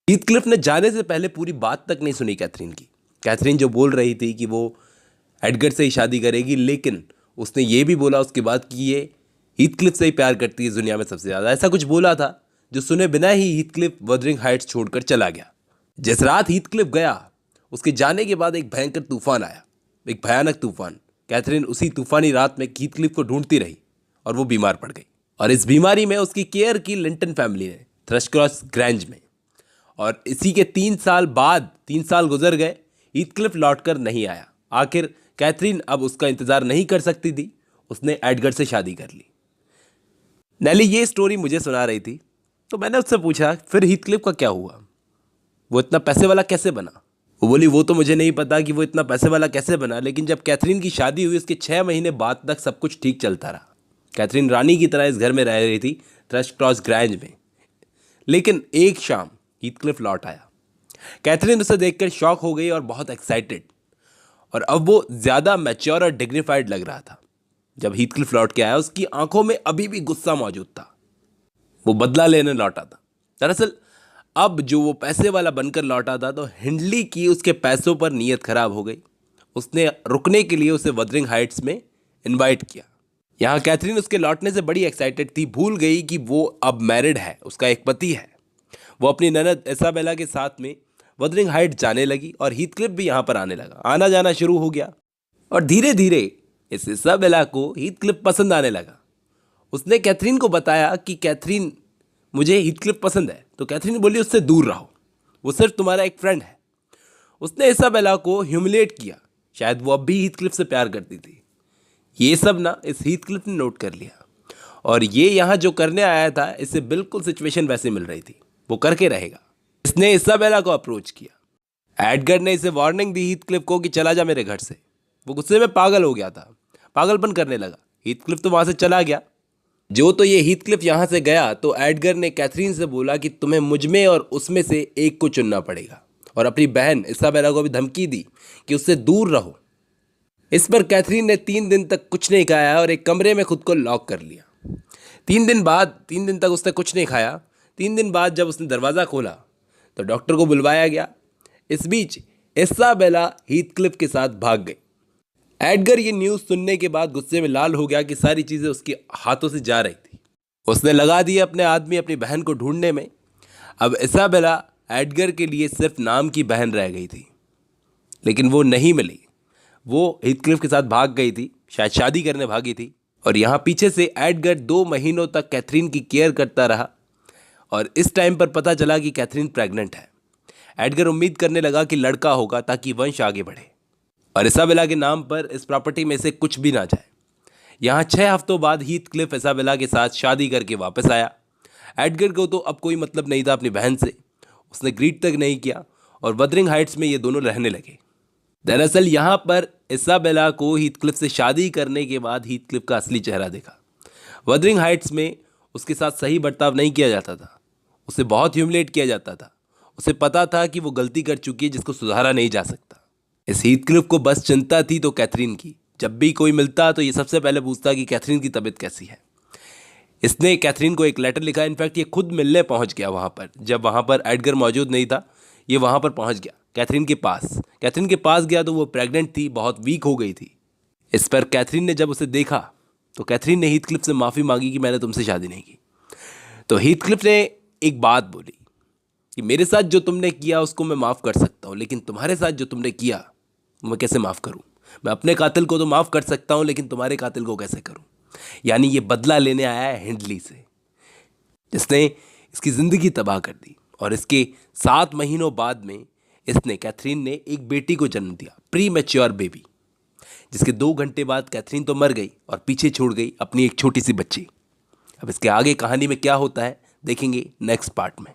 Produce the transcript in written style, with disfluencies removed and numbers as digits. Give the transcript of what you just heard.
Heathcliff ने जाने से पहले पूरी बात तक नहीं सुनी कैथरीन की। कैथरीन जो बोल रही थी कि वो एडगर से ही शादी करेगी, लेकिन उसने ये भी बोला उसके बाद कि ये हीथक्लिफ से ही प्यार करती है दुनिया में सबसे ज़्यादा। ऐसा कुछ बोला था जो सुने बिना ही हीथक्लिफ वदरिंग हाइट्स छोड़कर चला गया। जिस रात हीथक्लिफ गया उसके जाने के बाद एक भयंकर तूफान आया, एक भयानक तूफान। कैथरीन उसी तूफानी रात में हीथक्लिफ को ढूंढती रही और वो बीमार पड़ गई। और इस बीमारी में उसकी केयर की लिंटन फैमिली ने थ्रशक्रॉस ग्रैंज में। और इसी के 3 साल गुजर गए, हीथक्लिफ लौटकर नहीं आया। आखिर कैथरीन अब उसका इंतजार नहीं कर सकती थी, उसने एडगर से शादी कर ली। नेली ये स्टोरी मुझे सुना रही थी, तो मैंने उससे पूछा फिर हीथक्लिफ का क्या हुआ, वो इतना पैसे वाला कैसे बना। वो बोली वो तो मुझे नहीं पता कि वो इतना पैसे वाला कैसे बना, लेकिन जब कैथरीन की शादी हुई उसके 6 महीने बाद तक सब कुछ ठीक चलता रहा। कैथरीन रानी की तरह इस घर में रह रही थी थ्रशक्रॉस ग्रैंज में। लेकिन एक शाम हीथक्लिफ लौट आया। कैथरीन उसे देखकर शॉक हो गई और बहुत एक्साइटेड, और अब वो ज़्यादा मैच्योर और डिग्निफाइड लग रहा था। जब हीथक्लिफ लौट के आया उसकी आंखों में अभी भी गुस्सा मौजूद था। वो बदला लेने लौटा था। दरअसल अब जो वो पैसे वाला बनकर लौटा था, तो हिंडली की उसके पैसों पर नीयत खराब हो गई। उसने रुकने के लिए उसे वदरिंग हाइट्स में इनवाइट किया। यहाँ कैथरीन उसके लौटने से बड़ी एक्साइटेड थी, भूल गई कि वो अब मैरिड है, उसका एक पति है। वो अपनी ननद इसाबेला के साथ में वदरिंग हाइट जाने लगी और हीथक्लिफ भी यहाँ पर आने लगा। आना जाना शुरू हो गया और धीरे धीरे इस इसाबेला को हीथक्लिफ पसंद आने लगा। उसने कैथरीन को बताया कि कैथरीन मुझे हीथक्लिफ पसंद है, तो कैथरीन बोली उससे दूर रहो, वो सिर्फ तुम्हारा एक फ्रेंड है। उसने इसाबेला को ह्यूमिलेट किया, शायद वो अब भी हीथक्लिफ से प्यार करती थी। ये सब ना इस हीथक्लिफ ने नोट कर लिया, और ये यहाँ जो करने आया था इससे बिल्कुल सिचुएशन वैसे मिल रही थी, वो करके रहेगा। इसने इसाबेला को अप्रोच किया। एडगर ने इसे वार्निंग दी हीथक्लिफ को कि चला जा मेरे घर से। वो गुस्से में पागल हो गया था, पागलपन करने लगा। हीथक्लिफ तो वहाँ से चला गया। जो तो ये हीथक्लिफ यहाँ से गया तो एडगर ने कैथरीन से बोला कि तुम्हें मुझ में और उसमें से एक को चुनना पड़ेगा, और अपनी बहन इसाबेला को भी धमकी दी कि उससे दूर रहो। इस पर कैथरीन ने 3 दिन तक कुछ नहीं खाया और एक कमरे में खुद को लॉक कर लिया। 3 दिन तक उसने कुछ नहीं खाया। 3 दिन बाद जब उसने दरवाज़ा खोला तो डॉक्टर को बुलवाया गया। इस बीच इसाबेला हीथक्लिफ के साथ भाग गई। एडगर ये न्यूज़ सुनने के बाद गुस्से में लाल हो गया कि सारी चीज़ें उसके हाथों से जा रही थी। उसने लगा दिए अपने आदमी अपनी बहन को ढूंढने में। अब इसाबेला एडगर के लिए सिर्फ नाम की बहन रह गई थी, लेकिन वो नहीं मिली। वो हीथक्लिफ के साथ भाग गई थी, शायद शादी करने भागी थी। और यहाँ पीछे से एडगर 2 महीनों तक कैथरीन की केयर करता रहा, और इस टाइम पर पता चला कि कैथरीन प्रेग्नेंट है। एडगर उम्मीद करने लगा कि लड़का होगा ताकि वंश आगे बढ़े और इसाबेला के नाम पर इस प्रॉपर्टी में से कुछ भी ना जाए। यहाँ 6 हफ्तों बाद हीथक्लिफ इसाबेला के साथ शादी करके वापस आया। एडगर को तो अब कोई मतलब नहीं था अपनी बहन से, उसने ग्रीट तक नहीं किया और वदरिंग हाइट्स में ये दोनों रहने लगे। दरअसल यहाँ पर इसाबेला को हीथक्लिफ से शादी करने के बाद हीथक्लिफ का असली चेहरा देखा। वदरिंग हाइट्स में उसके साथ सही बर्ताव नहीं किया जाता था, उसे बहुत ह्यूमिलेट किया जाता था। उसे पता था कि वो गलती कर चुकी है जिसको सुधारा नहीं जा सकता। इस हीथक्लिफ को बस चिंता थी तो कैथरीन की। जब भी कोई मिलता तो ये सबसे पहले पूछता कि कैथरीन की तबीयत कैसी है। इसने कैथरीन को एक लेटर लिखा। इनफैक्ट ये खुद मिलने पहुंच गया वहाँ पर। जब वहाँ पर एडगर मौजूद नहीं था, ये वहाँ पर पहुँच गया कैथरीन के पास। कैथरीन के पास गया तो वो प्रेग्नेंट थी, बहुत वीक हो गई थी। इस पर कैथरीन ने जब उसे देखा तो कैथरीन ने हीथक्लिफ से माफ़ी मांगी कि मैंने तुमसे शादी नहीं की। तो हीथक्लिफ ने एक बात बोली कि मेरे साथ जो तुमने किया उसको मैं माफ़ कर सकता हूँ, लेकिन तुम्हारे साथ जो तुमने किया मैं कैसे माफ़ करूँ। मैं अपने कातिल को तो माफ़ कर सकता हूँ, लेकिन तुम्हारे कातिल को कैसे करूँ। यानी ये बदला लेने आया है हिंडली से, जिसने इसकी ज़िंदगी तबाह कर दी। और इसके 7 महीनों बाद में कैथरीन ने एक बेटी को जन्म दिया, प्री मैच्योर बेबी, जिसके 2 घंटे बाद कैथरीन तो मर गई और पीछे छोड़ गई अपनी एक छोटी सी बच्ची। अब इसके आगे कहानी में क्या होता है देखेंगे नेक्स्ट पार्ट में।